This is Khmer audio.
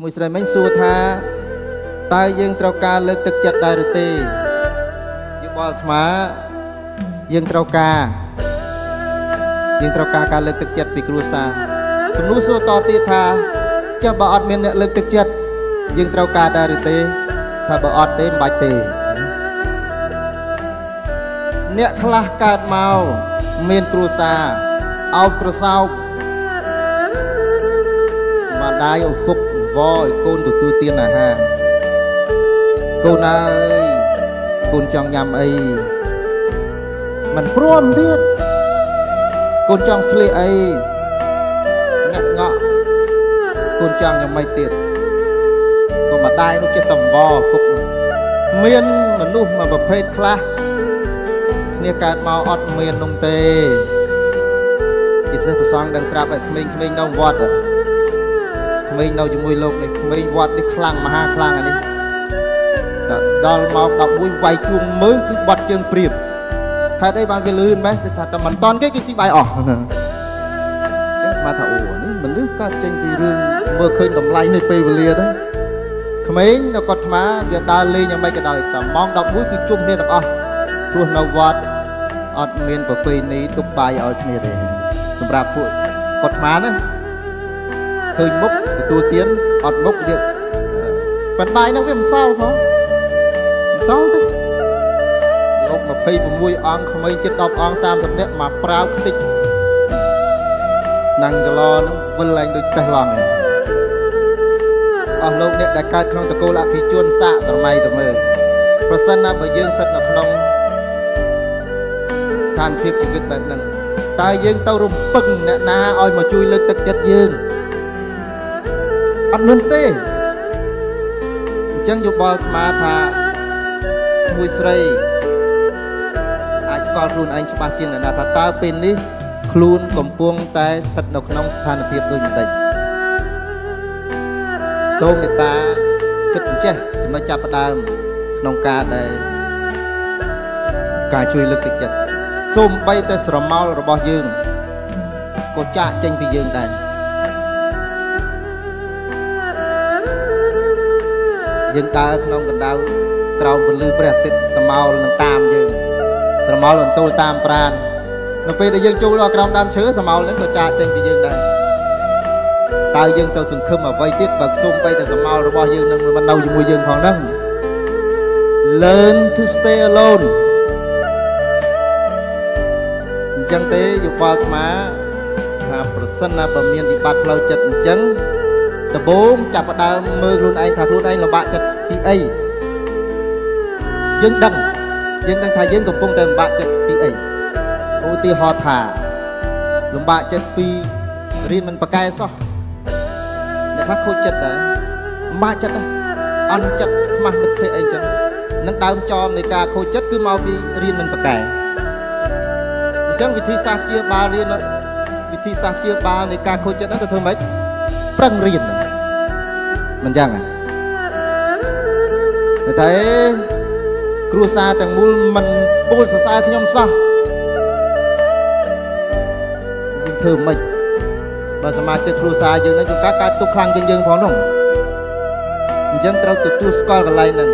មួយស្រីមិញសួរថាតើយើងត្រូវការលើកទឹកចិត្តដែរឬទេយោបល់អាត្មាយើងត្រូវការការលើកទឹកចិត្តពីគ្រួសារសំណួរសួរតទៀតថាចុះបើអត់មានអ្នកលើកទឹកចិត្តយើងត្រូវការដែរឬទេថាបើអត់ទេមិនបាច់ទេអ្នកខ្លះកើតមកមានគ្រួសារអោបក្រសោបម្ដាយឪពុកវឲ្យកូនទទួលទានអាហារកូនអើយកូនចង់ញ៉ាំអីមិនព្រមទៀតកូនចង់ស្លៀកអីងាក់ងក់កូនចង់យ៉ាងម៉េចទៀតក៏ម្ដាយនោះចិត្តតង្វល់ពុកមានមនុស្សមួយប្រភេទខ្លះគ្នាកើតមកអត់មាននោះទេជាពិសេសប្រសងដឹងស្រាប់ឲ្យក្មេងៗនៅវត្តក្មេងនៅជាមួយលោកនេះក្មេងវត្តនេះខ្លាំងមហាខ្លាំងអានេះដល់ម៉ោង11វាយជួងមើលគឺបាត់ជើងព្រៀបហេតុអីបានវាលឿនម៉េះថាតែមិនតន់គេស៊ីបាយអស់អញ្ចឹងស្មានថាអូនេះមនុស្សកើតចេញពីរឿងមើលឃើញតម្លៃនៃពេលវេលាទៅក្មេងនៅគាត់ថ្មវាដើរលេងយ៉ាងម៉េចក៏ដោយតែម៉ោង11គឺជុំគ្នាទាំងអស់ព្រោះនៅវត្តអត់មានប្រពៃណីទុកបាយឲ្យគ្នាទេសម្រាប់ពួកគាត់ថ្មណាឃើញមុខទទួលទានអត់មុខទៀតប៉ុន្តែហ្នឹងវាមិនសល់ផងមិនសល់ទេលោក26អង្គក្មេងជិត10អង្គ30នាក់មកប្រាវខ្ទេចស្នាំងចលហ្នឹងវិលឡើងដូចតេះឡង់អស់លោកអ្នកដែលកើតក្នុងតកូលអភិជនសាកសម័យទៅមើលប្រសិនណាបើយើងស្ថិតនៅក្នុងស្ថានភាពជីវិតបែបហ្នឹងតើយើងទៅរំពឹងអ្នកណាឲ្យមកជួយលើកទឹកចិត្តយើងអត់មានទេអញ្ចឹងយោបល់អាត្មាថាមួយស្រីអាចស្គាល់ខ្លួនឯងច្បាស់ជាងអ្នកណាថាតើពេលនេះខ្លួនកំពុងតែស្ថិតនៅក្នុងស្ថានភាពដូចបន្តិចសូមមេត្តាគិតអញ្ចេះចំណុចចាប់ផ្ដើមក្នុងការដែលការជួយលើកទឹកចិត្តសូមបីតែស្រមោលរបស់យើងក៏ចាក់ចេញពីយើងដែរយើងដើរក្នុងកណ្ដៅក្រោមពន្លឺព្រះអាទិត្យស្រមោលនឹងតាមយើងស្រមោលអន្ទូលតាមប្រាណនៅពេលដែលយើងចូលដល់ក្រោមដើមឈើស្រមោលនឹងក៏ចាក់ចេញពីយើងដែរតើយើងទៅសង្ឃឹមអ្វីទៀតបើសូមបីតែស្រមោលរបស់យើងនឹងមិននៅជាមួយយើងផងហ្នឹង Learn to stay alone អញ្ចឹងទេយោបល់អាត្មាថាប្រសិនណាបើមានវិបត្តិផ្លូវចិត្តអញ្ចឹងដំបូងចាប់ផ្ដើមមើលខ្លួនឯងថាខ្លួនឯងលំបាកចិត្តពីអីយើងដឹងថាយើងកំពុងតែលំបាកចិត្តពីអីឧទាហរណ៍ថាលំបាកចិត្តពីរៀនមិនប្រកែសោះអ្នកខ្លះខូចចិត្តដែរលំបាកចិត្តដែរអន់ចិត្តខ្មាស់មិត្តភ័ក្តិអីចឹងនឹងដើមចមនៃការខូចចិត្តគឺមកពីរៀនមិនប្រកែអញ្ចឹងវិធីសាស្ត្រព្យាបាលនៃការខូចចិត្តហ្នឹងទៅធ្វើម៉េចប្រឹងរៀនមិនចឹងតែគ្រួសារទាំងមូលមិនពោលសរសើរខ្ញុំសោះយើងធ្វើម៉េចបើសមាជិកគ្រួសារយើងនឹងជួនកាលកើតទុកខ្លាំងជាងយើងផងនោះអញ្ចឹងត្រូវទទួលស្គាល់កន្លែងហ្នឹង